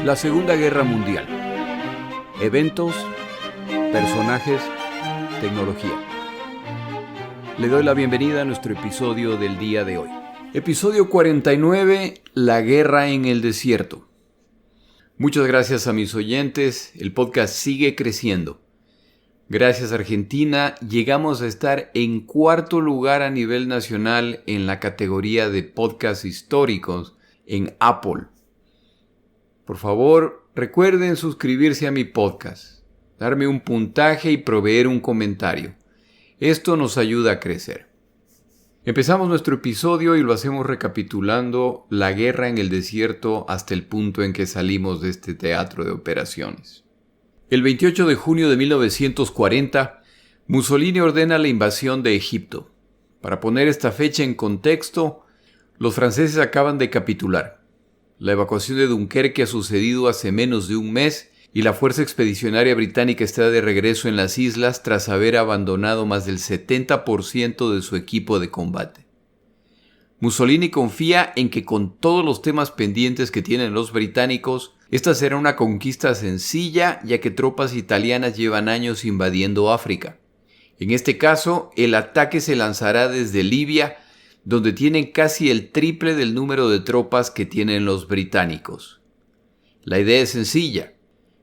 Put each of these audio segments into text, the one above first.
La Segunda Guerra Mundial. Eventos, personajes, tecnología. Le doy la bienvenida a nuestro episodio del día de hoy. Episodio 49, La Guerra en el Desierto. Muchas gracias a mis oyentes, el podcast sigue creciendo. Gracias Argentina, llegamos a estar en cuarto lugar a nivel nacional en la categoría de podcasts históricos en Apple. Por favor, recuerden suscribirse a mi podcast, darme un puntaje y proveer un comentario. Esto nos ayuda a crecer. Empezamos nuestro episodio y lo hacemos recapitulando la guerra en el desierto hasta el punto en que salimos de este teatro de operaciones. El 28 de junio de 1940, Mussolini ordena la invasión de Egipto. Para poner esta fecha en contexto, los franceses acaban de capitular. La evacuación de Dunkerque ha sucedido hace menos de un mes y la Fuerza Expedicionaria Británica está de regreso en las islas tras haber abandonado más del 70% de su equipo de combate. Mussolini confía en que con todos los temas pendientes que tienen los británicos, esta será una conquista sencilla, ya que tropas italianas llevan años invadiendo África. En este caso, el ataque se lanzará desde Libia, donde tienen casi el triple del número de tropas que tienen los británicos. La idea es sencilla.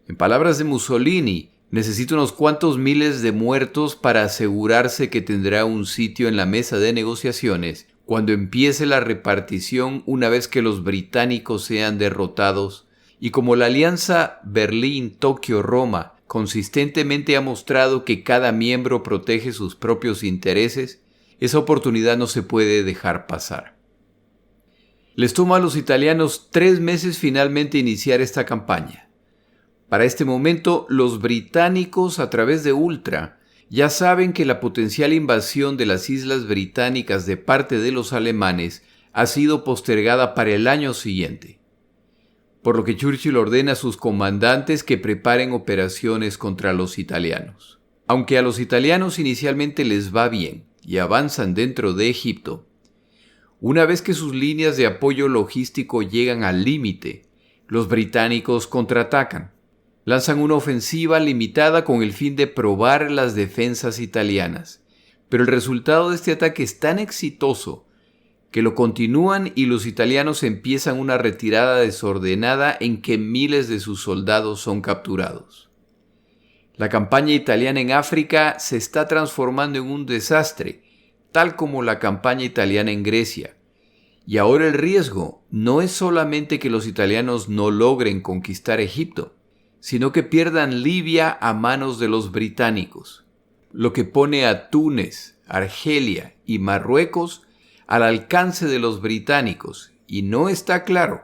En palabras de Mussolini, necesita unos cuantos miles de muertos para asegurarse que tendrá un sitio en la mesa de negociaciones cuando empiece la repartición una vez que los británicos sean derrotados. Y como la alianza Berlín-Tokio-Roma consistentemente ha mostrado que cada miembro protege sus propios intereses, esa oportunidad no se puede dejar pasar. Les toma a los italianos 3 meses finalmente iniciar esta campaña. Para este momento, los británicos, a través de Ultra, ya saben que la potencial invasión de las islas británicas de parte de los alemanes ha sido postergada para el año siguiente. Por lo que Churchill ordena a sus comandantes que preparen operaciones contra los italianos. Aunque a los italianos inicialmente les va bien y avanzan dentro de Egipto, una vez que sus líneas de apoyo logístico llegan al límite, los británicos contraatacan. Lanzan una ofensiva limitada con el fin de probar las defensas italianas. Pero el resultado de este ataque es tan exitoso que lo continúan y los italianos empiezan una retirada desordenada en que miles de sus soldados son capturados. La campaña italiana en África se está transformando en un desastre, tal como la campaña italiana en Grecia. Y ahora el riesgo no es solamente que los italianos no logren conquistar Egipto, sino que pierdan Libia a manos de los británicos, lo que pone a Túnez, Argelia y Marruecos al alcance de los británicos, y no está claro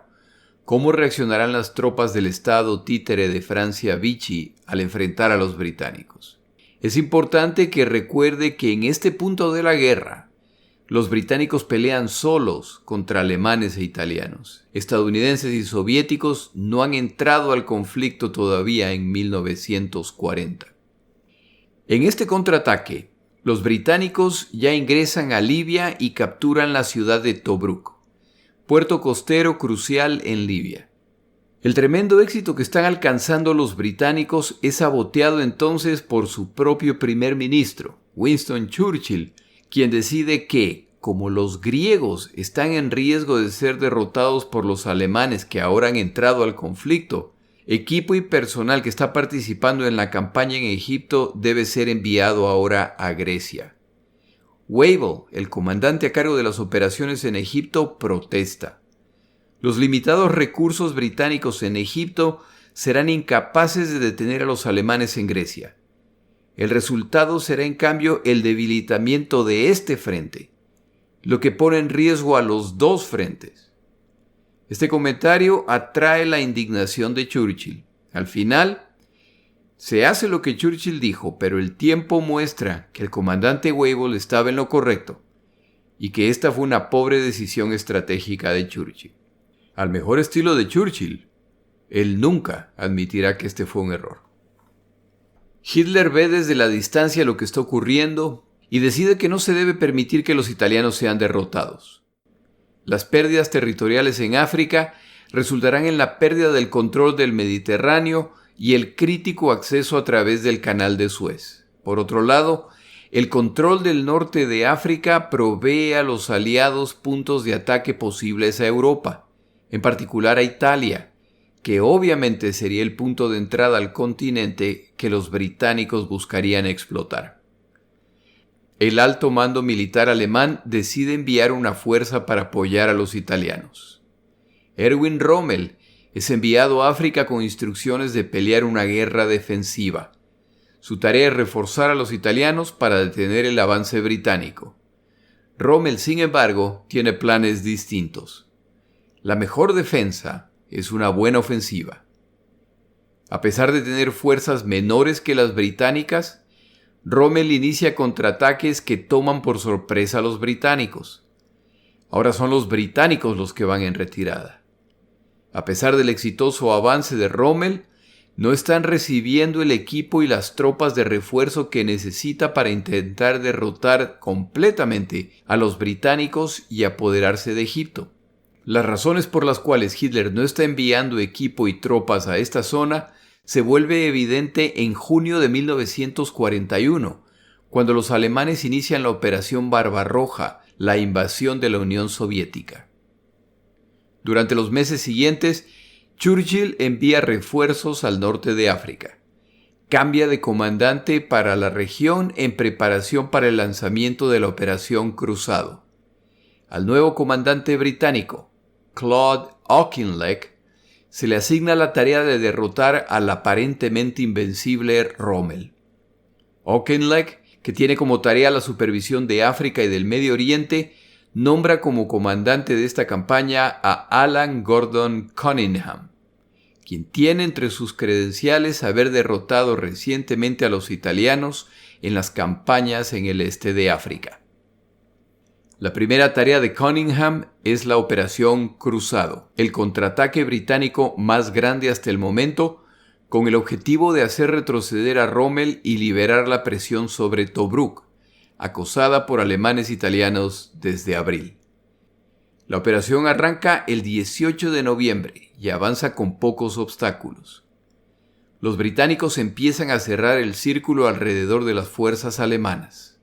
cómo reaccionarán las tropas del Estado títere de Francia Vichy al enfrentar a los británicos. Es importante que recuerde que en este punto de la guerra, los británicos pelean solos contra alemanes e italianos. Estadounidenses y soviéticos no han entrado al conflicto todavía en 1940. En este contraataque, los británicos ya ingresan a Libia y capturan la ciudad de Tobruk, puerto costero crucial en Libia. El tremendo éxito que están alcanzando los británicos es saboteado entonces por su propio primer ministro, Winston Churchill, quien decide que, como los griegos están en riesgo de ser derrotados por los alemanes que ahora han entrado al conflicto, equipo y personal que está participando en la campaña en Egipto debe ser enviado ahora a Grecia. Wavell, el comandante a cargo de las operaciones en Egipto, protesta. Los limitados recursos británicos en Egipto serán incapaces de detener a los alemanes en Grecia. El resultado será en cambio el debilitamiento de este frente, lo que pone en riesgo a los dos frentes. Este comentario atrae la indignación de Churchill. Al final, se hace lo que Churchill dijo, pero el tiempo muestra que el comandante Wavell estaba en lo correcto y que esta fue una pobre decisión estratégica de Churchill. Al mejor estilo de Churchill, él nunca admitirá que este fue un error. Hitler ve desde la distancia lo que está ocurriendo y decide que no se debe permitir que los italianos sean derrotados. Las pérdidas territoriales en África resultarán en la pérdida del control del Mediterráneo y el crítico acceso a través del Canal de Suez. Por otro lado, el control del norte de África provee a los aliados puntos de ataque posibles a Europa, en particular a Italia, que obviamente sería el punto de entrada al continente que los británicos buscarían explotar. El alto mando militar alemán decide enviar una fuerza para apoyar a los italianos. Erwin Rommel es enviado a África con instrucciones de pelear una guerra defensiva. Su tarea es reforzar a los italianos para detener el avance británico. Rommel, sin embargo, tiene planes distintos. La mejor defensa es una buena ofensiva. A pesar de tener fuerzas menores que las británicas, Rommel inicia contraataques que toman por sorpresa a los británicos. Ahora son los británicos los que van en retirada. A pesar del exitoso avance de Rommel, no están recibiendo el equipo y las tropas de refuerzo que necesita para intentar derrotar completamente a los británicos y apoderarse de Egipto. Las razones por las cuales Hitler no está enviando equipo y tropas a esta zona se vuelve evidente en junio de 1941, cuando los alemanes inician la Operación Barbarroja, la invasión de la Unión Soviética. Durante los meses siguientes, Churchill envía refuerzos al norte de África. Cambia de comandante para la región en preparación para el lanzamiento de la Operación Cruzado. Al nuevo comandante británico, Claude Auchinleck, se le asigna la tarea de derrotar al aparentemente invencible Rommel. Auchinleck, que tiene como tarea la supervisión de África y del Medio Oriente, nombra como comandante de esta campaña a Alan Gordon Cunningham, quien tiene entre sus credenciales haber derrotado recientemente a los italianos en las campañas en el este de África. La primera tarea de Cunningham es la Operación Cruzado, el contraataque británico más grande hasta el momento, con el objetivo de hacer retroceder a Rommel y liberar la presión sobre Tobruk, acosada por alemanes e italianos desde abril. La operación arranca el 18 de noviembre y avanza con pocos obstáculos. Los británicos empiezan a cerrar el círculo alrededor de las fuerzas alemanas.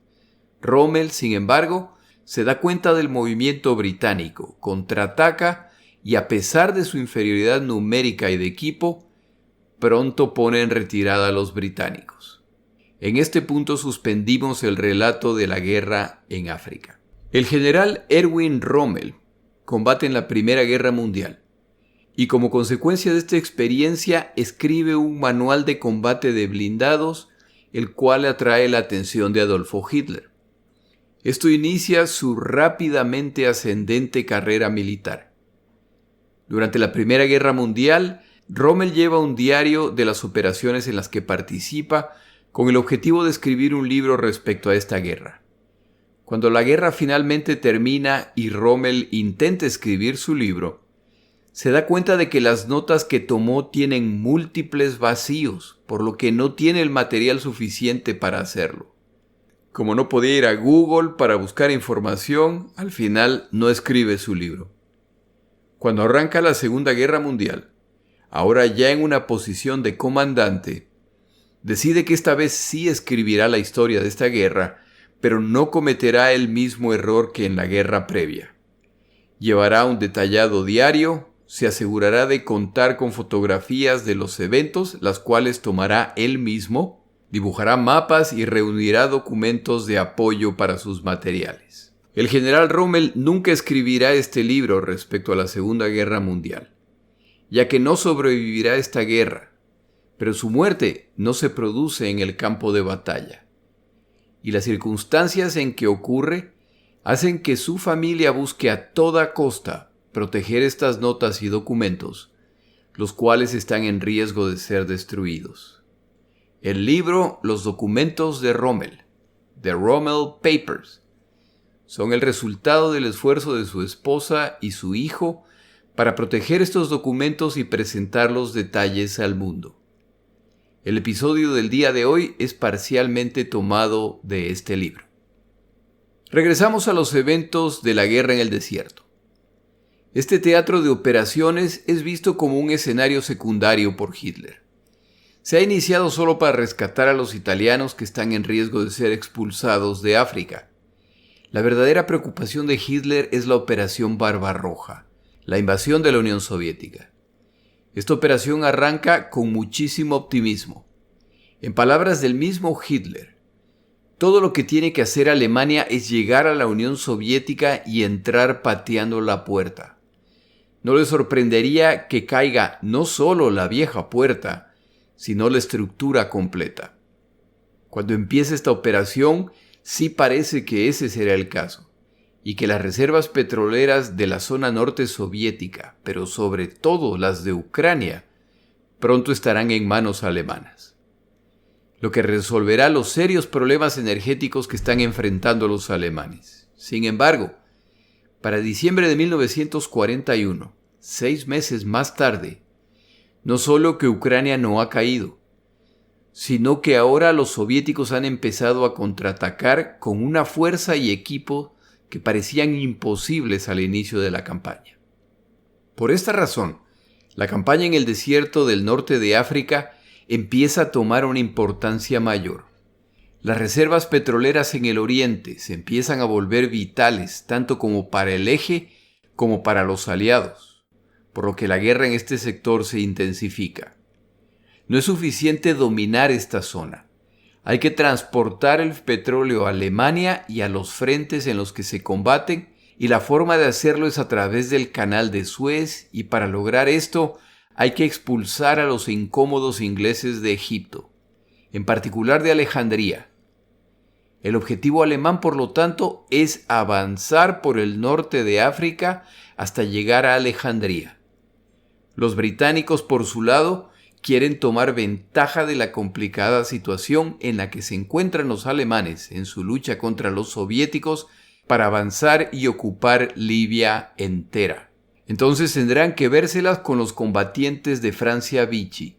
Rommel, sin embargo, se da cuenta del movimiento británico, contraataca y, a pesar de su inferioridad numérica y de equipo, pronto pone en retirada a los británicos. En este punto suspendimos el relato de la guerra en África. El general Erwin Rommel combate en la Primera Guerra Mundial y, como consecuencia de esta experiencia, escribe un manual de combate de blindados, el cual atrae la atención de Adolfo Hitler. Esto inicia su rápidamente ascendente carrera militar. Durante la Primera Guerra Mundial, Rommel lleva un diario de las operaciones en las que participa con el objetivo de escribir un libro respecto a esta guerra. Cuando la guerra finalmente termina y Rommel intenta escribir su libro, se da cuenta de que las notas que tomó tienen múltiples vacíos, por lo que no tiene el material suficiente para hacerlo. Como no podía ir a Google para buscar información, al final no escribe su libro. Cuando arranca la Segunda Guerra Mundial, ahora ya en una posición de comandante, decide que esta vez sí escribirá la historia de esta guerra, pero no cometerá el mismo error que en la guerra previa. Llevará un detallado diario, se asegurará de contar con fotografías de los eventos, las cuales tomará él mismo, dibujará mapas y reunirá documentos de apoyo para sus materiales. El general Rommel nunca escribirá este libro respecto a la Segunda Guerra Mundial, ya que no sobrevivirá a esta guerra, pero su muerte no se produce en el campo de batalla. Y las circunstancias en que ocurre hacen que su familia busque a toda costa proteger estas notas y documentos, los cuales están en riesgo de ser destruidos. El libro Los documentos de Rommel, The Rommel Papers, son el resultado del esfuerzo de su esposa y su hijo para proteger estos documentos y presentar los detalles al mundo. El episodio del día de hoy es parcialmente tomado de este libro. Regresamos a los eventos de la guerra en el desierto. Este teatro de operaciones es visto como un escenario secundario por Hitler. Se ha iniciado solo para rescatar a los italianos que están en riesgo de ser expulsados de África. La verdadera preocupación de Hitler es la Operación Barbarroja, la invasión de la Unión Soviética. Esta operación arranca con muchísimo optimismo. En palabras del mismo Hitler, todo lo que tiene que hacer Alemania es llegar a la Unión Soviética y entrar pateando la puerta. No le sorprendería que caiga no solo la vieja puerta, sino la estructura completa. Cuando empiece esta operación, sí parece que ese será el caso, y que las reservas petroleras de la zona norte soviética, pero sobre todo las de Ucrania, pronto estarán en manos alemanas. Lo que resolverá los serios problemas energéticos que están enfrentando los alemanes. Sin embargo, para diciembre de 1941, 6 meses más tarde, no solo que Ucrania no ha caído, sino que ahora los soviéticos han empezado a contraatacar con una fuerza y equipo que parecían imposibles al inicio de la campaña. Por esta razón, la campaña en el desierto del norte de África empieza a tomar una importancia mayor. Las reservas petroleras en el oriente se empiezan a volver vitales tanto como para el eje como para los aliados, por lo que la guerra en este sector se intensifica. No es suficiente dominar esta zona. Hay que transportar el petróleo a Alemania y a los frentes en los que se combaten, y la forma de hacerlo es a través del Canal de Suez, y para lograr esto hay que expulsar a los incómodos ingleses de Egipto, en particular de Alejandría. El objetivo alemán, por lo tanto, es avanzar por el norte de África hasta llegar a Alejandría. Los británicos, por su lado, quieren tomar ventaja de la complicada situación en la que se encuentran los alemanes en su lucha contra los soviéticos para avanzar y ocupar Libia entera. Entonces tendrán que vérselas con los combatientes de Francia Vichy.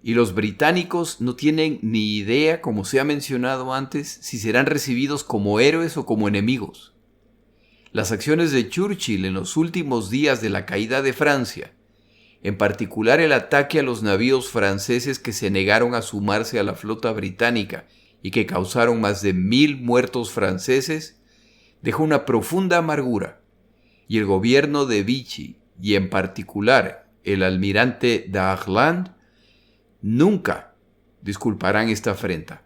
Y los británicos no tienen ni idea, como se ha mencionado antes, si serán recibidos como héroes o como enemigos. Las acciones de Churchill en los últimos días de la caída de Francia, en particular el ataque a los navíos franceses que se negaron a sumarse a la flota británica y que causaron más de 1,000 muertos franceses, dejó una profunda amargura, y el gobierno de Vichy, y en particular el almirante Darlan, nunca disculparán esta afrenta.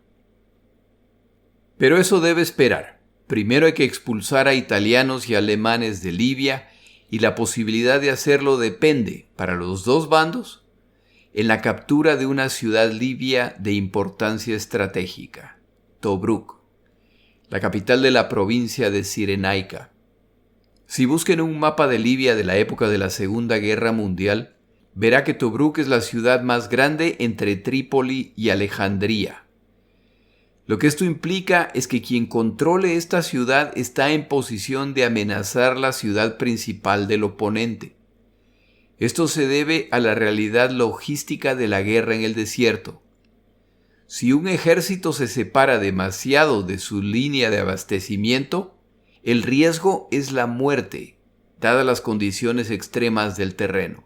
Pero eso debe esperar. Primero hay que expulsar a italianos y alemanes de Libia, y la posibilidad de hacerlo depende, para los dos bandos, en la captura de una ciudad libia de importancia estratégica, Tobruk, la capital de la provincia de Cirenaica. Si buscan un mapa de Libia de la época de la Segunda Guerra Mundial, verá que Tobruk es la ciudad más grande entre Trípoli y Alejandría. Lo que esto implica es que quien controle esta ciudad está en posición de amenazar la ciudad principal del oponente. Esto se debe a la realidad logística de la guerra en el desierto. Si un ejército se separa demasiado de su línea de abastecimiento, el riesgo es la muerte, dadas las condiciones extremas del terreno.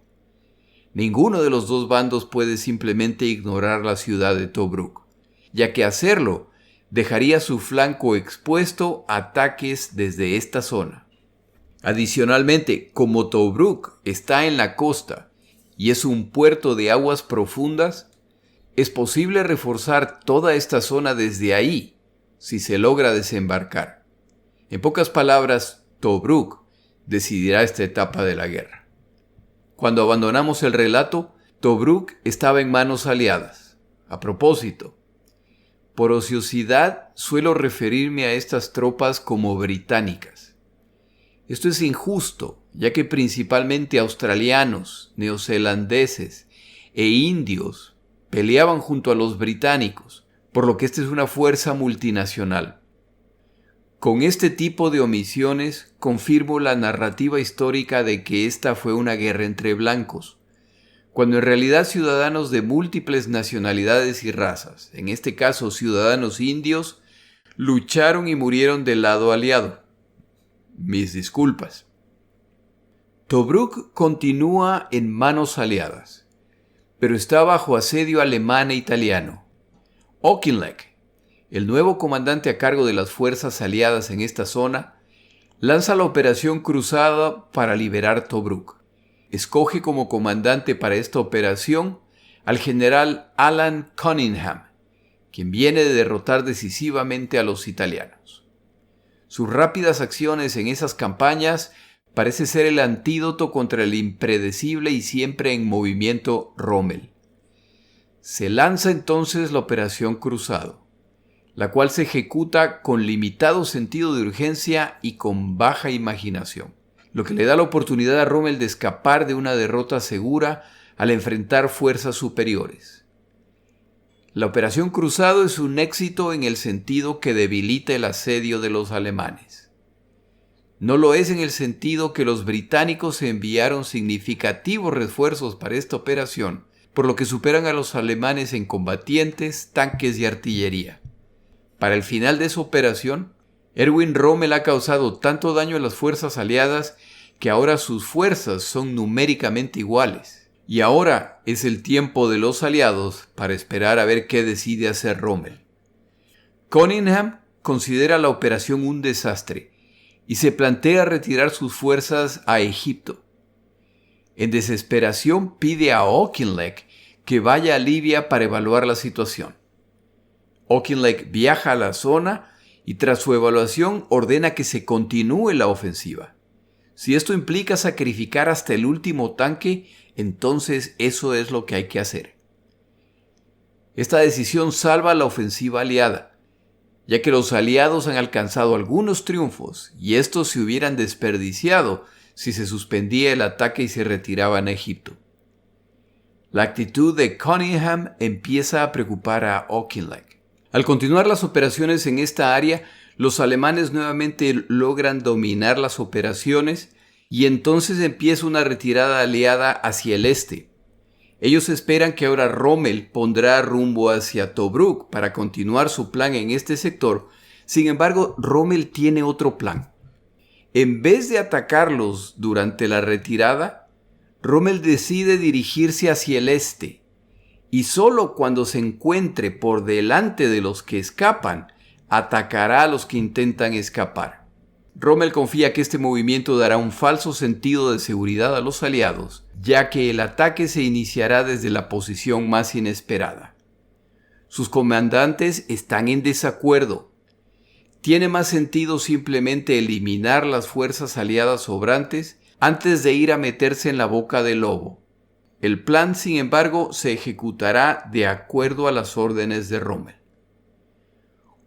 Ninguno de los dos bandos puede simplemente ignorar la ciudad de Tobruk, ya que hacerlo dejaría su flanco expuesto a ataques desde esta zona. Adicionalmente, como Tobruk está en la costa y es un puerto de aguas profundas, es posible reforzar toda esta zona desde ahí, si se logra desembarcar. En pocas palabras, Tobruk decidirá esta etapa de la guerra. Cuando abandonamos el relato, Tobruk estaba en manos aliadas. A propósito, por ociosidad suelo referirme a estas tropas como británicas. Esto es injusto, ya que principalmente australianos, neozelandeses e indios peleaban junto a los británicos, por lo que esta es una fuerza multinacional. Con este tipo de omisiones confirmo la narrativa histórica de que esta fue una guerra entre blancos, cuando en realidad ciudadanos de múltiples nacionalidades y razas, en este caso ciudadanos indios, lucharon y murieron del lado aliado. Mis disculpas. Tobruk continúa en manos aliadas, pero está bajo asedio alemán e italiano. Auchinleck, el nuevo comandante a cargo de las fuerzas aliadas en esta zona, lanza la Operación Cruzada para liberar Tobruk. Escoge como comandante para esta operación al general Alan Cunningham, quien viene de derrotar decisivamente a los italianos. Sus rápidas acciones en esas campañas parece ser el antídoto contra el impredecible y siempre en movimiento Rommel. Se lanza entonces la Operación Cruzado, la cual se ejecuta con limitado sentido de urgencia y con baja imaginación, lo que le da la oportunidad a Rommel de escapar de una derrota segura al enfrentar fuerzas superiores. La Operación Cruzado es un éxito en el sentido que debilita el asedio de los alemanes. No lo es en el sentido que los británicos enviaron significativos refuerzos para esta operación, por lo que superan a los alemanes en combatientes, tanques y artillería. Para el final de esa operación, Erwin Rommel ha causado tanto daño a las fuerzas aliadas que ahora sus fuerzas son numéricamente iguales. Y ahora es el tiempo de los aliados para esperar a ver qué decide hacer Rommel. Cunningham considera la operación un desastre y se plantea retirar sus fuerzas a Egipto. En desesperación pide a Auchinleck que vaya a Libia para evaluar la situación. Auchinleck viaja a la zona y tras su evaluación ordena que se continúe la ofensiva. Si esto implica sacrificar hasta el último tanque, entonces eso es lo que hay que hacer. Esta decisión salva la ofensiva aliada, ya que los aliados han alcanzado algunos triunfos y estos se hubieran desperdiciado si se suspendía el ataque y se retiraban a Egipto. La actitud de Cunningham empieza a preocupar a Auchinleck. Al continuar las operaciones en esta área, los alemanes nuevamente logran dominar las operaciones y entonces empieza una retirada aliada hacia el este. Ellos esperan que ahora Rommel pondrá rumbo hacia Tobruk para continuar su plan en este sector. Sin embargo, Rommel tiene otro plan. En vez de atacarlos durante la retirada, Rommel decide dirigirse hacia el este y solo cuando se encuentre por delante de los que escapan, atacará a los que intentan escapar. Rommel confía que este movimiento dará un falso sentido de seguridad a los aliados, ya que el ataque se iniciará desde la posición más inesperada. Sus comandantes están en desacuerdo. Tiene más sentido simplemente eliminar las fuerzas aliadas sobrantes antes de ir a meterse en la boca del lobo. El plan, sin embargo, se ejecutará de acuerdo a las órdenes de Rommel.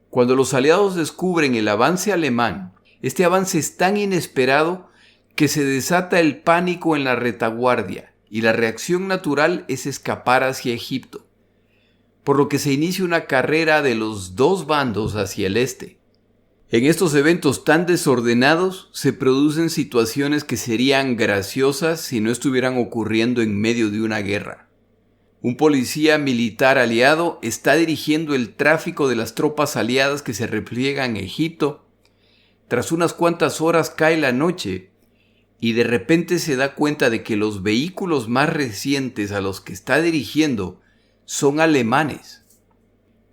Cuando los aliados descubren el avance alemán, este avance es tan inesperado que se desata el pánico en la retaguardia y la reacción natural es escapar hacia Egipto, por lo que se inicia una carrera de los dos bandos hacia el este. En estos eventos tan desordenados se producen situaciones que serían graciosas si no estuvieran ocurriendo en medio de una guerra. Un policía militar aliado está dirigiendo el tráfico de las tropas aliadas que se repliegan en Egipto. Tras unas cuantas horas cae la noche y de repente se da cuenta de que los vehículos más recientes a los que está dirigiendo son alemanes.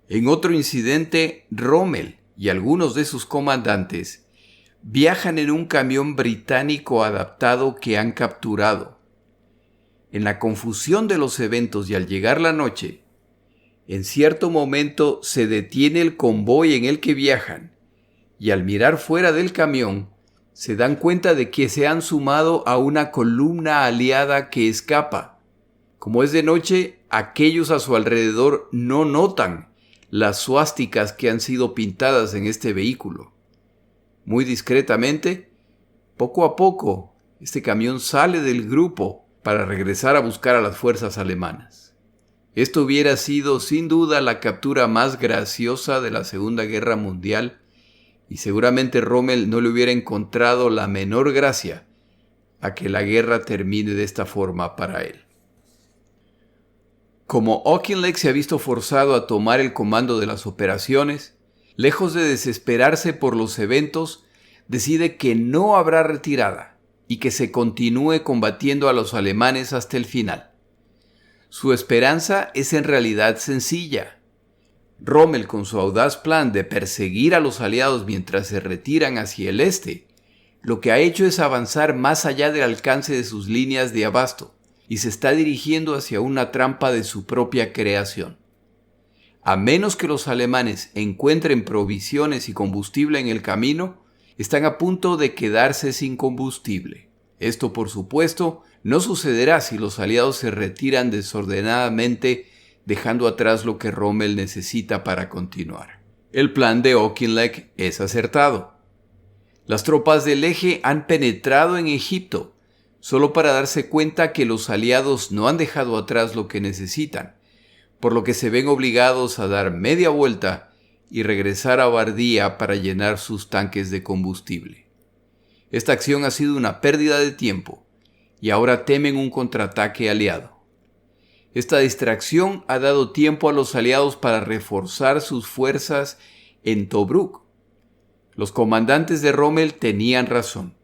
En otro incidente, Rommel y algunos de sus comandantes viajan en un camión británico adaptado que han capturado. En la confusión de los eventos y al llegar la noche, en cierto momento se detiene el convoy en el que viajan y al mirar fuera del camión se dan cuenta de que se han sumado a una columna aliada que escapa. Como es de noche, aquellos a su alrededor no notan las suásticas que han sido pintadas en este vehículo. Muy discretamente, poco a poco, este camión sale del grupo para regresar a buscar a las fuerzas alemanas. Esto hubiera sido sin duda la captura más graciosa de la Segunda Guerra Mundial y seguramente Rommel no le hubiera encontrado la menor gracia a que la guerra termine de esta forma para él. Como Auchinleck se ha visto forzado a tomar el comando de las operaciones, lejos de desesperarse por los eventos, decide que no habrá retirada y que se continúe combatiendo a los alemanes hasta el final. Su esperanza es en realidad sencilla. Rommel, con su audaz plan de perseguir a los aliados mientras se retiran hacia el este, lo que ha hecho es avanzar más allá del alcance de sus líneas de abasto y se está dirigiendo hacia una trampa de su propia creación. A menos que los alemanes encuentren provisiones y combustible en el camino, están a punto de quedarse sin combustible. Esto, por supuesto, no sucederá si los aliados se retiran desordenadamente, dejando atrás lo que Rommel necesita para continuar. El plan de Auchinleck es acertado. Las tropas del Eje han penetrado en Egipto, solo para darse cuenta que los aliados no han dejado atrás lo que necesitan, por lo que se ven obligados a dar media vuelta y regresar a Bardía para llenar sus tanques de combustible. Esta acción ha sido una pérdida de tiempo, y ahora temen un contraataque aliado. Esta distracción ha dado tiempo a los aliados para reforzar sus fuerzas en Tobruk. Los comandantes de Rommel tenían razón.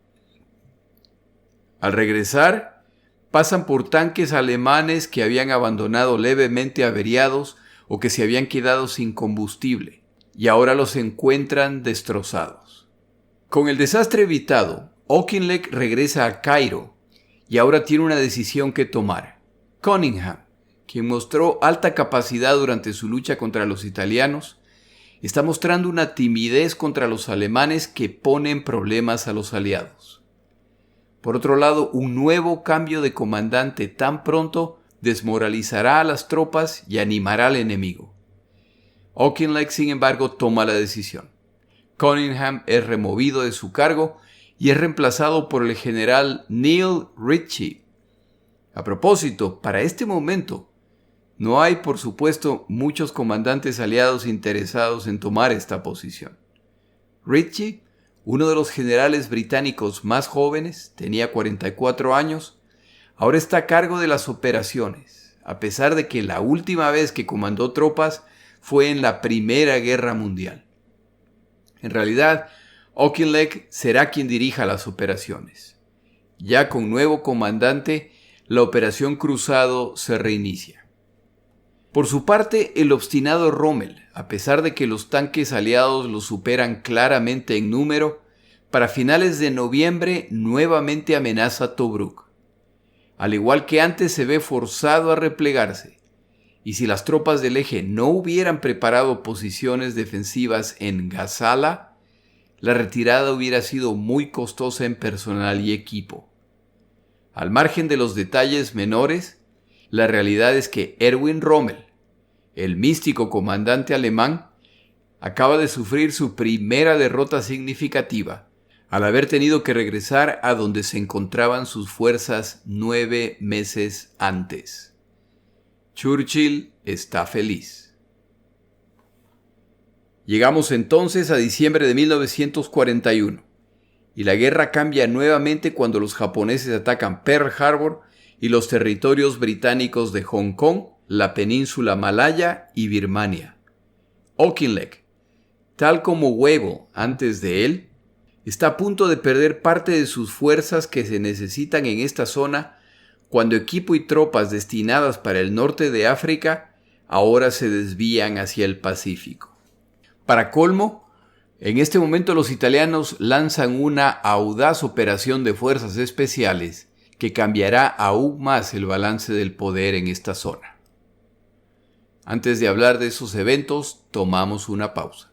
Al regresar, pasan por tanques alemanes que habían abandonado levemente averiados o que se habían quedado sin combustible, y ahora los encuentran destrozados. Con el desastre evitado, Auchinleck regresa a Cairo y ahora tiene una decisión que tomar. Cunningham, quien mostró alta capacidad durante su lucha contra los italianos, está mostrando una timidez contra los alemanes que pone en problemas a los aliados. Por otro lado, un nuevo cambio de comandante tan pronto desmoralizará a las tropas y animará al enemigo. Auchinleck, sin embargo, toma la decisión. Cunningham es removido de su cargo y es reemplazado por el general Neil Ritchie. A propósito, para este momento, no hay, por supuesto, muchos comandantes aliados interesados en tomar esta posición. Ritchie, uno de los generales británicos más jóvenes, tenía 44 años, ahora está a cargo de las operaciones, a pesar de que la última vez que comandó tropas fue en la Primera Guerra Mundial. En realidad, Auchinleck será quien dirija las operaciones. Ya con nuevo comandante, la Operación Cruzado se reinicia. Por su parte, el obstinado Rommel, a pesar de que los tanques aliados lo superan claramente en número, para finales de noviembre nuevamente amenaza Tobruk. Al igual que antes, se ve forzado a replegarse, y si las tropas del Eje no hubieran preparado posiciones defensivas en Gazala, la retirada hubiera sido muy costosa en personal y equipo. Al margen de los detalles menores, la realidad es que Erwin Rommel, el místico comandante alemán, acaba de sufrir su primera derrota significativa, al haber tenido que regresar a donde se encontraban sus fuerzas 9 meses antes. Churchill está feliz. Llegamos entonces a diciembre de 1941, y la guerra cambia nuevamente cuando los japoneses atacan Pearl Harbor y los territorios británicos de Hong Kong, la península malaya y Birmania. Auchinleck, tal como Wavell antes de él, está a punto de perder parte de sus fuerzas que se necesitan en esta zona cuando equipo y tropas destinadas para el norte de África ahora se desvían hacia el Pacífico. Para colmo, en este momento los italianos lanzan una audaz operación de fuerzas especiales que cambiará aún más el balance del poder en esta zona. Antes de hablar de esos eventos, tomamos una pausa.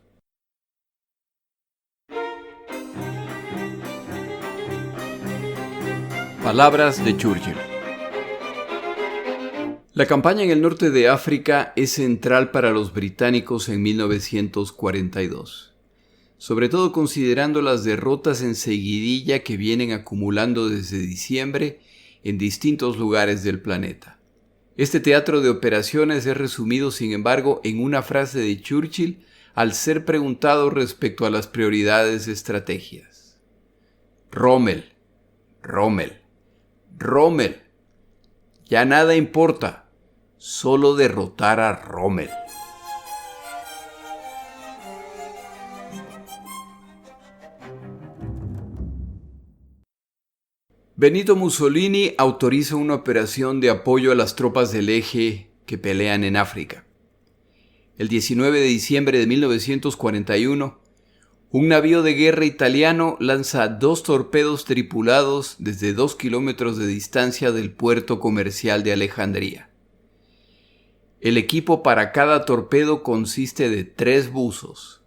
Palabras de Churchill. La campaña en el norte de África es central para los británicos en 1942, sobre todo considerando las derrotas en seguidilla que vienen acumulando desde diciembre en distintos lugares del planeta. Este teatro de operaciones es resumido, sin embargo, en una frase de Churchill al ser preguntado respecto a las prioridades de estrategias. Rommel, Rommel, Rommel. Ya nada importa. Solo derrotar a Rommel. Benito Mussolini autoriza una operación de apoyo a las tropas del Eje que pelean en África. El 19 de diciembre de 1941, un navío de guerra italiano lanza 2 torpedos tripulados desde 2 kilómetros de distancia del puerto comercial de Alejandría. El equipo para cada torpedo consiste de 3 buzos.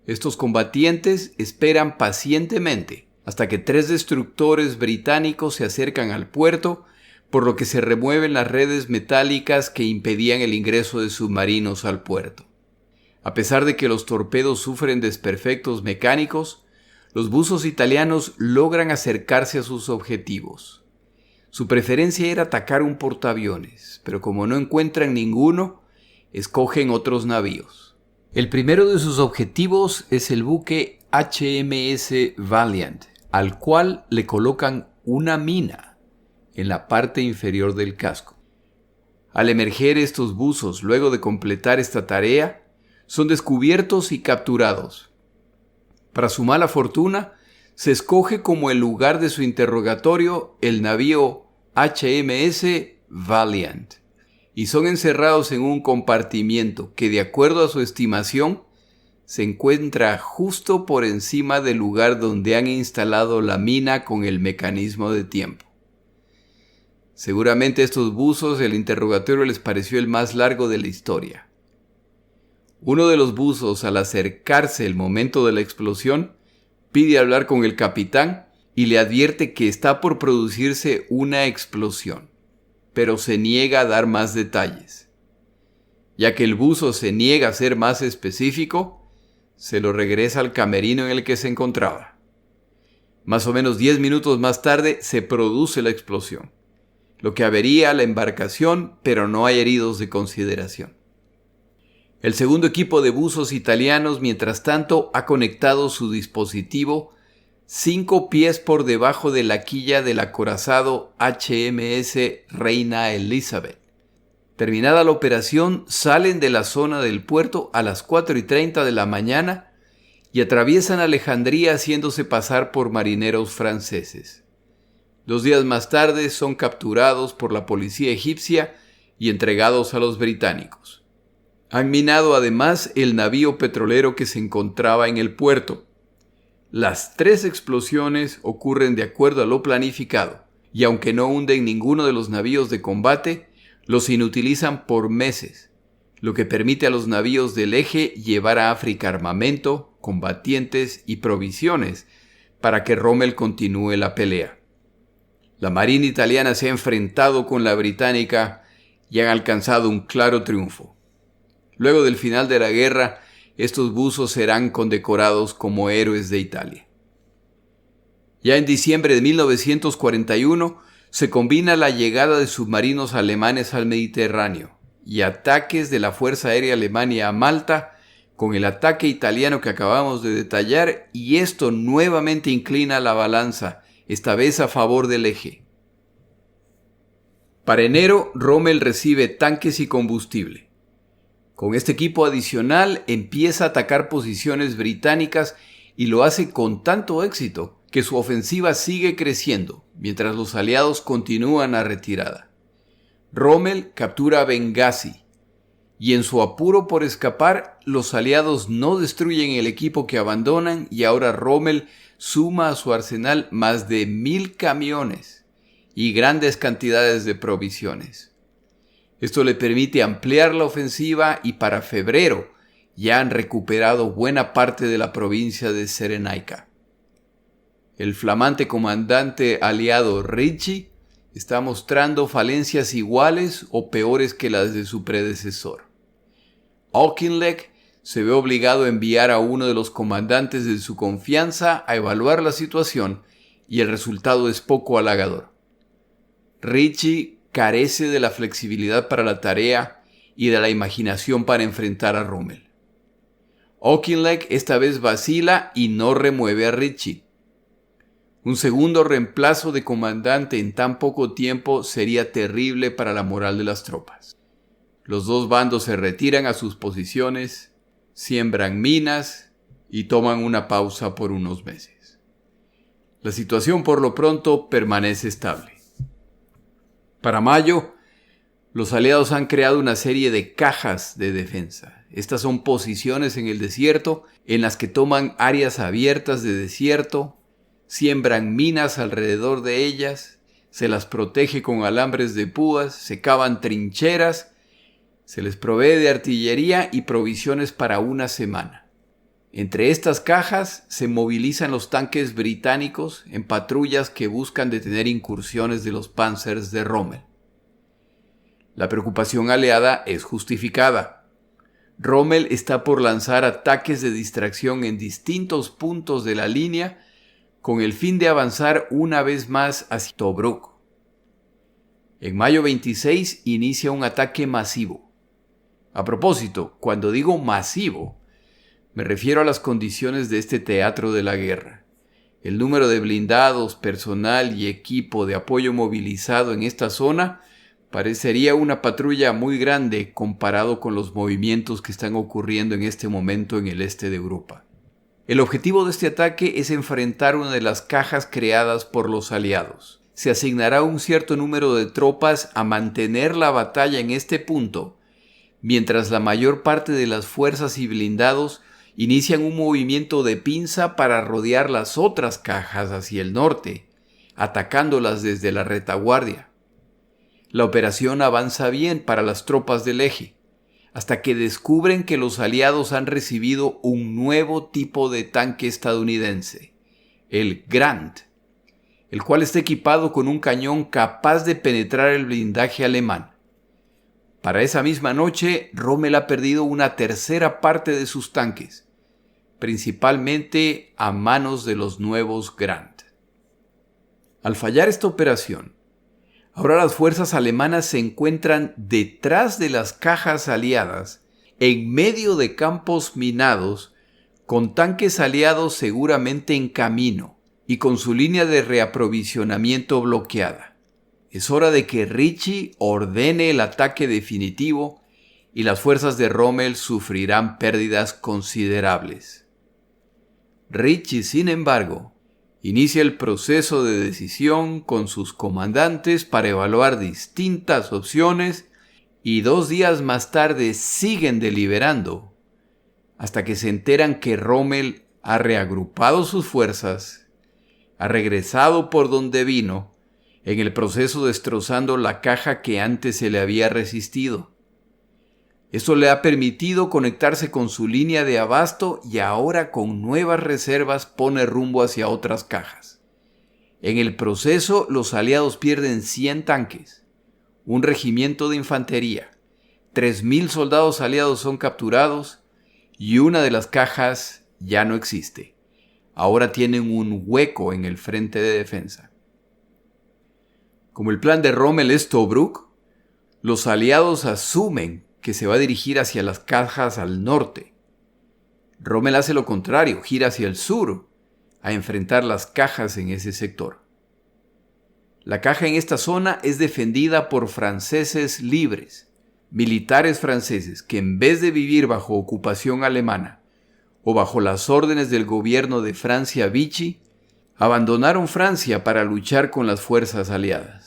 Estos combatientes esperan pacientemente hasta que 3 destructores británicos se acercan al puerto, por lo que se remueven las redes metálicas que impedían el ingreso de submarinos al puerto. A pesar de que los torpedos sufren desperfectos mecánicos, los buzos italianos logran acercarse a sus objetivos. Su preferencia era atacar un portaaviones, pero como no encuentran ninguno, escogen otros navíos. El primero de sus objetivos es el buque HMS Valiant, al cual le colocan una mina en la parte inferior del casco. Al emerger estos buzos luego de completar esta tarea, son descubiertos y capturados. Para su mala fortuna, se escoge como el lugar de su interrogatorio el navío HMS Valiant, y son encerrados en un compartimiento que, de acuerdo a su estimación, se encuentra justo por encima del lugar donde han instalado la mina con el mecanismo de tiempo. Seguramente a estos buzos el interrogatorio les pareció el más largo de la historia. Uno de los buzos, al acercarse el momento de la explosión, pide hablar con el capitán y le advierte que está por producirse una explosión, pero se niega a dar más detalles. Ya que el buzo se niega a ser más específico, se lo regresa al camerino en el que se encontraba. Más o menos 10 minutos más tarde se produce la explosión, lo que avería la embarcación, pero no hay heridos de consideración. El segundo equipo de buzos italianos, mientras tanto, ha conectado su dispositivo 5 pies por debajo de la quilla del acorazado HMS Reina Elizabeth. Terminada la operación, salen de la zona del puerto a las 4:30 de la mañana y atraviesan Alejandría haciéndose pasar por marineros franceses. 2 días más tarde son capturados por la policía egipcia y entregados a los británicos. Han minado además el navío petrolero que se encontraba en el puerto. Las 3 explosiones ocurren de acuerdo a lo planificado, y aunque no hunden ninguno de los navíos de combate, los inutilizan por meses, lo que permite a los navíos del Eje llevar a África armamento, combatientes y provisiones para que Rommel continúe la pelea. La marina italiana se ha enfrentado con la británica y han alcanzado un claro triunfo. Luego del final de la guerra, estos buzos serán condecorados como héroes de Italia. Ya en diciembre de 1941 se combina la llegada de submarinos alemanes al Mediterráneo y ataques de la Fuerza Aérea Alemania a Malta con el ataque italiano que acabamos de detallar, y esto nuevamente inclina la balanza, esta vez a favor del Eje. Para enero, Rommel recibe tanques y combustible. Con este equipo adicional empieza a atacar posiciones británicas y lo hace con tanto éxito que su ofensiva sigue creciendo mientras los aliados continúan la retirada. Rommel captura Benghazi y en su apuro por escapar, los aliados no destruyen el equipo que abandonan y ahora Rommel suma a su arsenal más de 1000 camiones y grandes cantidades de provisiones. Esto le permite ampliar la ofensiva y para febrero ya han recuperado buena parte de la provincia de Cyrenaica. El flamante comandante aliado Ricci está mostrando falencias iguales o peores que las de su predecesor. Auchinleck se ve obligado a enviar a uno de los comandantes de su confianza a evaluar la situación y el resultado es poco halagador. Ricci carece de la flexibilidad para la tarea y de la imaginación para enfrentar a Rommel. Auchinleck esta vez vacila y no remueve a Ricci. Un segundo reemplazo de comandante en tan poco tiempo sería terrible para la moral de las tropas. Los dos bandos se retiran a sus posiciones, siembran minas y toman una pausa por unos meses. La situación por lo pronto permanece estable. Para mayo, los aliados han creado una serie de cajas de defensa. Estas son posiciones en el desierto en las que toman áreas abiertas de desierto, siembran minas alrededor de ellas, se las protege con alambres de púas, se cavan trincheras, se les provee de artillería y provisiones para una semana. Entre estas cajas se movilizan los tanques británicos en patrullas que buscan detener incursiones de los Panzers de Rommel. La preocupación aliada es justificada. Rommel está por lanzar ataques de distracción en distintos puntos de la línea con el fin de avanzar una vez más hacia Tobruk. En mayo 26 inicia un ataque masivo. A propósito, cuando digo masivo, me refiero a las condiciones de este teatro de la guerra. El número de blindados, personal y equipo de apoyo movilizado en esta zona parecería una patrulla muy grande comparado con los movimientos que están ocurriendo en este momento en el este de Europa. El objetivo de este ataque es enfrentar una de las cajas creadas por los aliados. Se asignará un cierto número de tropas a mantener la batalla en este punto, mientras la mayor parte de las fuerzas y blindados inician un movimiento de pinza para rodear las otras cajas hacia el norte, atacándolas desde la retaguardia. La operación avanza bien para las tropas del eje, hasta que descubren que los aliados han recibido un nuevo tipo de tanque estadounidense, el Grant, el cual está equipado con un cañón capaz de penetrar el blindaje alemán. Para esa misma noche, Rommel ha perdido una tercera parte de sus tanques, principalmente a manos de los nuevos Grant. Al fallar esta operación, ahora las fuerzas alemanas se encuentran detrás de las cajas aliadas, en medio de campos minados, con tanques aliados seguramente en camino y con su línea de reaprovisionamiento bloqueada. Es hora de que Ritchie ordene el ataque definitivo y las fuerzas de Rommel sufrirán pérdidas considerables. Ritchie, sin embargo, inicia el proceso de decisión con sus comandantes para evaluar distintas opciones y 2 días más tarde siguen deliberando hasta que se enteran que Rommel ha reagrupado sus fuerzas, ha regresado por donde vino, en el proceso destrozando la caja que antes se le había resistido. Esto le ha permitido conectarse con su línea de abasto y ahora con nuevas reservas pone rumbo hacia otras cajas. En el proceso, los aliados pierden 100 tanques, un regimiento de infantería, 3.000 soldados aliados son capturados y una de las cajas ya no existe. Ahora tienen un hueco en el frente de defensa. Como el plan de Rommel es Tobruk, los aliados asumen que se va a dirigir hacia las cajas al norte. Rommel hace lo contrario, gira hacia el sur, a enfrentar las cajas en ese sector. La caja en esta zona es defendida por franceses libres, militares franceses que en vez de vivir bajo ocupación alemana o bajo las órdenes del gobierno de Francia Vichy, abandonaron Francia para luchar con las fuerzas aliadas.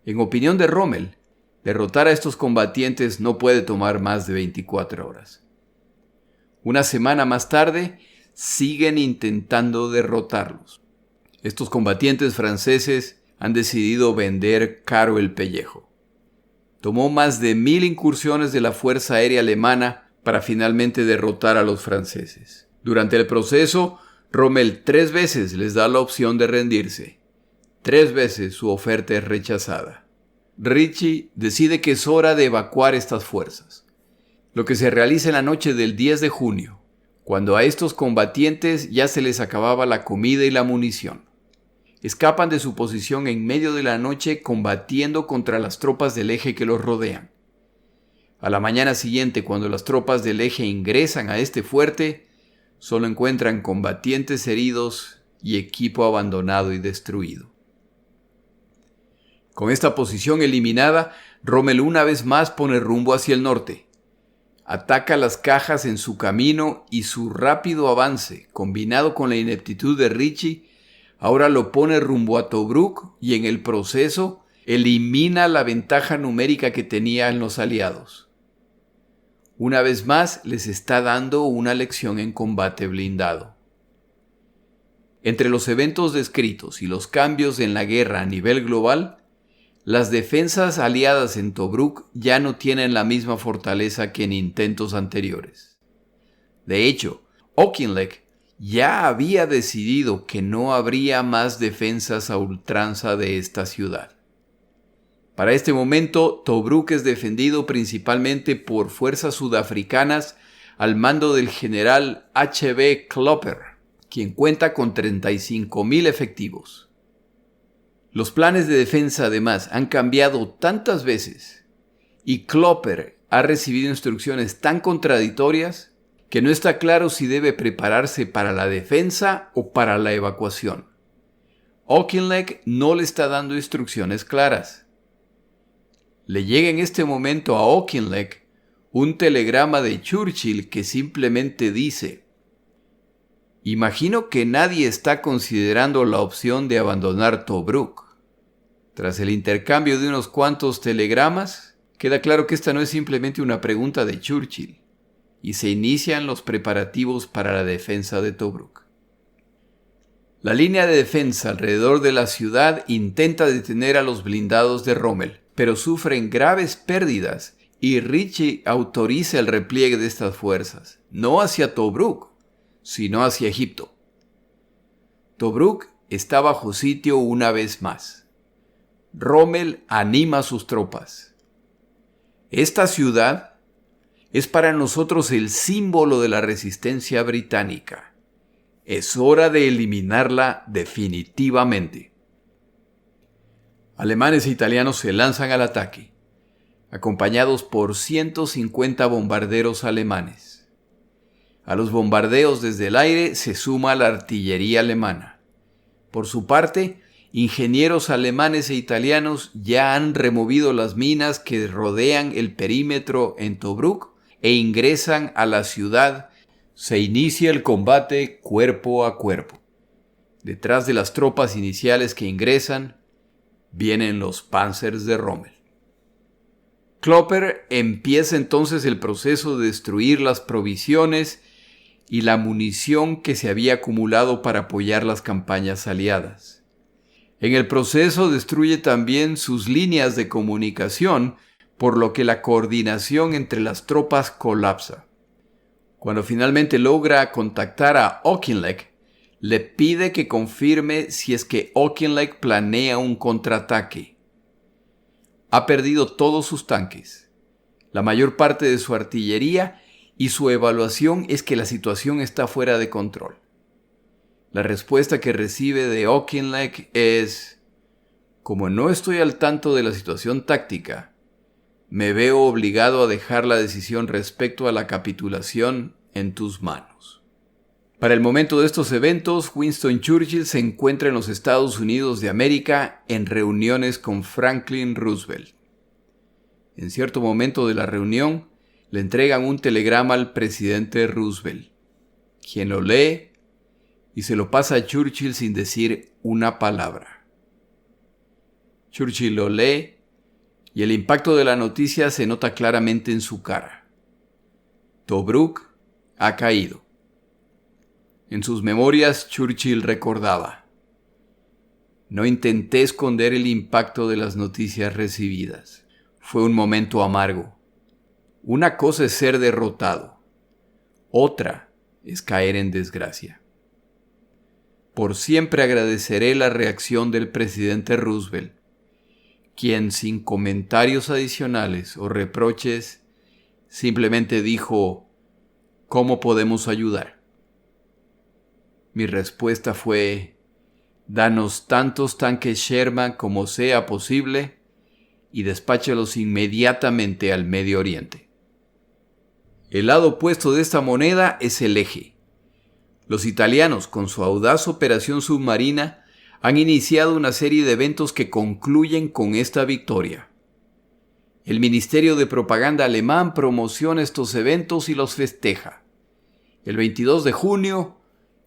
En opinión de Rommel, derrotar a estos combatientes no puede tomar más de 24 horas. Una semana más tarde, siguen intentando derrotarlos. Estos combatientes franceses han decidido vender caro el pellejo. Tomó más de 1.000 incursiones de la Fuerza Aérea Alemana para finalmente derrotar a los franceses. Durante el proceso, Rommel 3 veces les da la opción de rendirse. 3 veces su oferta es rechazada. Ritchie decide que es hora de evacuar estas fuerzas, lo que se realiza en la noche del 10 de junio, cuando a estos combatientes ya se les acababa la comida y la munición. Escapan de su posición en medio de la noche combatiendo contra las tropas del eje que los rodean. A la mañana siguiente, cuando las tropas del eje ingresan a este fuerte, solo encuentran combatientes heridos y equipo abandonado y destruido. Con esta posición eliminada, Rommel una vez más pone rumbo hacia el norte. Ataca las cajas en su camino y su rápido avance, combinado con la ineptitud de Ritchie, Ahora lo pone rumbo a Tobruk y en el proceso elimina la ventaja numérica que tenían los aliados. Una vez más les está dando una lección en combate blindado. Entre los eventos descritos y los cambios en la guerra a nivel global, las defensas aliadas en Tobruk ya no tienen la misma fortaleza que en intentos anteriores. De hecho, Auchinleck ya había decidido que no habría más defensas a ultranza de esta ciudad. Para este momento, Tobruk es defendido principalmente por fuerzas sudafricanas al mando del general H.B. Klopper, quien cuenta con 35.000 efectivos. Los planes de defensa además han cambiado tantas veces y Klopper ha recibido instrucciones tan contradictorias que no está claro si debe prepararse para la defensa o para la evacuación. Auchinleck no le está dando instrucciones claras. Le llega en este momento a Auchinleck un telegrama de Churchill que simplemente dice: «Imagino que nadie está considerando la opción de abandonar Tobruk». Tras el intercambio de unos cuantos telegramas, queda claro que esta no es simplemente una pregunta de Churchill, y se inician los preparativos para la defensa de Tobruk. La línea de defensa alrededor de la ciudad intenta detener a los blindados de Rommel, pero sufren graves pérdidas y Ritchie autoriza el repliegue de estas fuerzas, no hacia Tobruk, sino hacia Egipto. Tobruk está bajo sitio una vez más. Rommel anima a sus tropas. Esta ciudad es para nosotros el símbolo de la resistencia británica. Es hora de eliminarla definitivamente. Alemanes e italianos se lanzan al ataque, acompañados por 150 bombarderos alemanes. A los bombardeos desde el aire se suma la artillería alemana. Por su parte, ingenieros alemanes e italianos ya han removido las minas que rodean el perímetro en Tobruk e ingresan a la ciudad. Se inicia el combate cuerpo a cuerpo. Detrás de las tropas iniciales que ingresan, vienen los Panzers de Rommel. Klopper empieza entonces el proceso de destruir las provisiones y la munición que se había acumulado para apoyar las campañas aliadas. En el proceso destruye también sus líneas de comunicación, por lo que la coordinación entre las tropas colapsa. Cuando finalmente logra contactar a Auchinleck, le pide que confirme si es que Auchinleck planea un contraataque. Ha perdido todos sus tanques, la mayor parte de su artillería, y su evaluación es que la situación está fuera de control. La respuesta que recibe de Auchinleck es: «Como no estoy al tanto de la situación táctica, me veo obligado a dejar la decisión respecto a la capitulación en tus manos». Para el momento de estos eventos, Winston Churchill se encuentra en los Estados Unidos de América en reuniones con Franklin Roosevelt. En cierto momento de la reunión, le entregan un telegrama al presidente Roosevelt, quien lo lee y se lo pasa a Churchill sin decir una palabra. Churchill lo lee y el impacto de la noticia se nota claramente en su cara. Tobruk ha caído. En sus memorias, Churchill recordaba: «No intenté esconder el impacto de las noticias recibidas. Fue un momento amargo. Una cosa es ser derrotado. Otra es caer en desgracia. Por siempre agradeceré la reacción del presidente Roosevelt, quien sin comentarios adicionales o reproches simplemente dijo: ¿cómo podemos ayudar? Mi respuesta fue: danos tantos tanques Sherman como sea posible y despáchalos inmediatamente al Medio Oriente. El lado opuesto de esta moneda es el eje. Los italianos, con su audaz operación submarina, han iniciado una serie de eventos que concluyen con esta victoria. El Ministerio de Propaganda alemán promociona estos eventos y los festeja. El 22 de junio,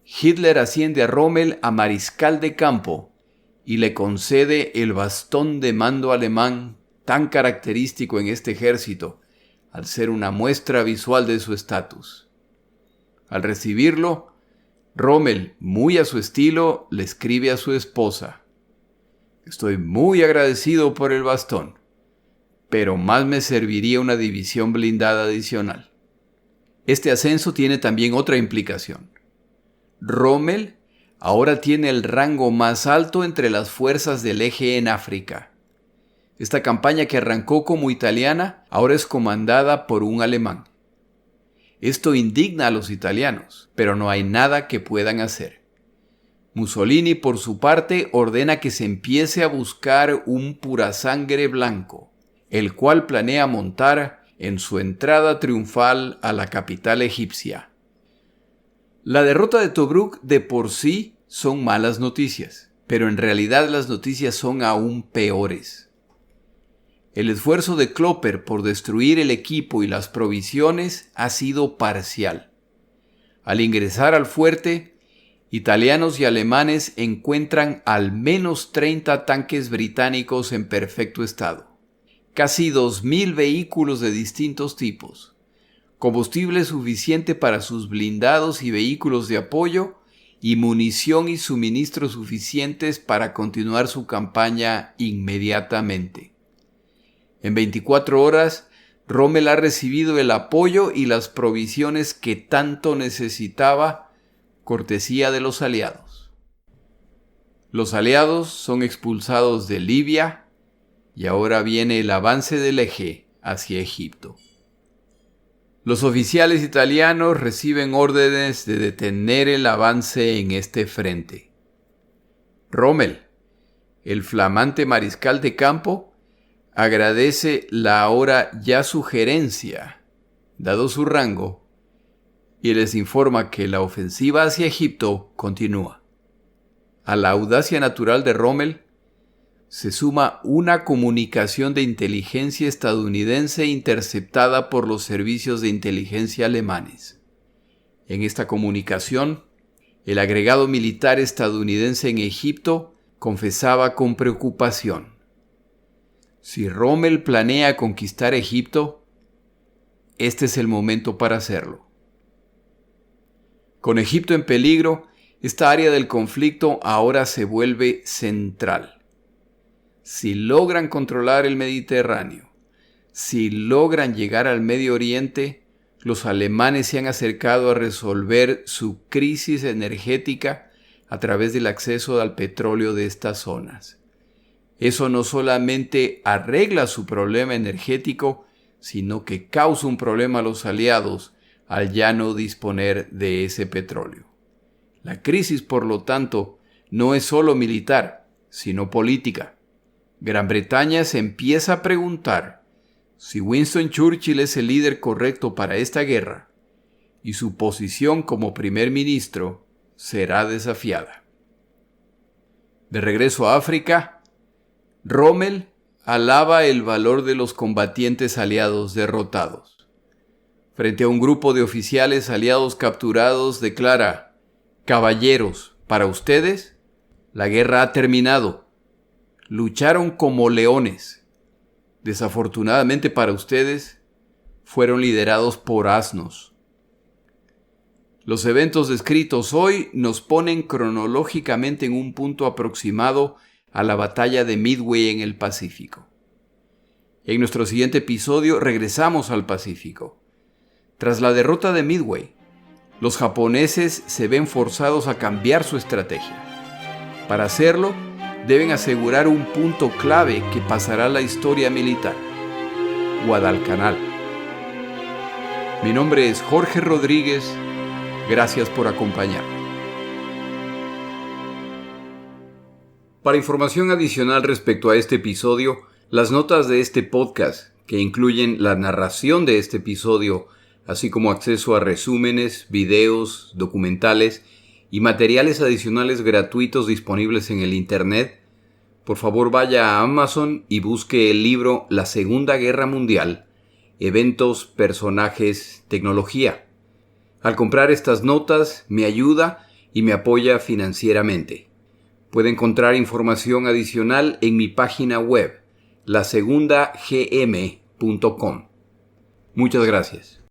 Hitler asciende a Rommel a mariscal de campo y le concede el bastón de mando alemán tan característico en este ejército, al ser una muestra visual de su estatus. Al recibirlo, Rommel, muy a su estilo, le escribe a su esposa: «Estoy muy agradecido por el bastón, pero más me serviría una división blindada adicional». Este ascenso tiene también otra implicación. Rommel ahora tiene el rango más alto entre las fuerzas del Eje en África. Esta campaña, que arrancó como italiana, ahora es comandada por un alemán. Esto indigna a los italianos, pero no hay nada que puedan hacer. Mussolini, por su parte, ordena que se empiece a buscar un purasangre blanco, el cual planea montar en su entrada triunfal a la capital egipcia. La derrota de Tobruk de por sí son malas noticias, pero en realidad las noticias son aún peores. El esfuerzo de Klopper por destruir el equipo y las provisiones ha sido parcial. Al ingresar al fuerte, italianos y alemanes encuentran al menos 30 tanques británicos en perfecto estado, casi 2.000 vehículos de distintos tipos, combustible suficiente para sus blindados y vehículos de apoyo, y munición y suministros suficientes para continuar su campaña inmediatamente. En 24 horas, Rommel ha recibido el apoyo y las provisiones que tanto necesitaba, cortesía de los aliados. Los aliados son expulsados de Libia y ahora viene el avance del Eje hacia Egipto. Los oficiales italianos reciben órdenes de detener el avance en este frente. Rommel, el flamante mariscal de campo, agradece la ahora ya sugerencia, dado su rango, y les informa que la ofensiva hacia Egipto continúa. A la audacia natural de Rommel se suma una comunicación de inteligencia estadounidense interceptada por los servicios de inteligencia alemanes. En esta comunicación, el agregado militar estadounidense en Egipto confesaba con preocupación: si Rommel planea conquistar Egipto, este es el momento para hacerlo. Con Egipto en peligro, esta área del conflicto ahora se vuelve central. Si logran controlar el Mediterráneo, si logran llegar al Medio Oriente, los alemanes se han acercado a resolver su crisis energética a través del acceso al petróleo de estas zonas. Eso no solamente arregla su problema energético, sino que causa un problema a los aliados al ya no disponer de ese petróleo. La crisis, por lo tanto, no es solo militar, sino política. Gran Bretaña se empieza a preguntar si Winston Churchill es el líder correcto para esta guerra, y su posición como primer ministro será desafiada. De regreso a África, Rommel alaba el valor de los combatientes aliados derrotados. Frente a un grupo de oficiales aliados capturados, declara: «Caballeros, para ustedes, la guerra ha terminado. Lucharon como leones. Desafortunadamente para ustedes, fueron liderados por asnos». Los eventos descritos hoy nos ponen cronológicamente en un punto aproximado a la batalla de Midway en el Pacífico. En nuestro siguiente episodio regresamos al Pacífico. Tras la derrota de Midway, los japoneses se ven forzados a cambiar su estrategia. Para hacerlo, deben asegurar un punto clave que pasará a la historia militar: Guadalcanal. Mi nombre es Jorge Rodríguez. Gracias por acompañarme. Para información adicional respecto a este episodio, las notas de este podcast, que incluyen la narración de este episodio, así como acceso a resúmenes, videos, documentales y materiales adicionales gratuitos disponibles en el Internet, por favor vaya a Amazon y busque el libro La Segunda Guerra Mundial, Eventos, Personajes, Tecnología. Al comprar estas notas me ayuda y me apoya financieramente. Puede encontrar información adicional en mi página web, lasegundagm.com. Muchas gracias.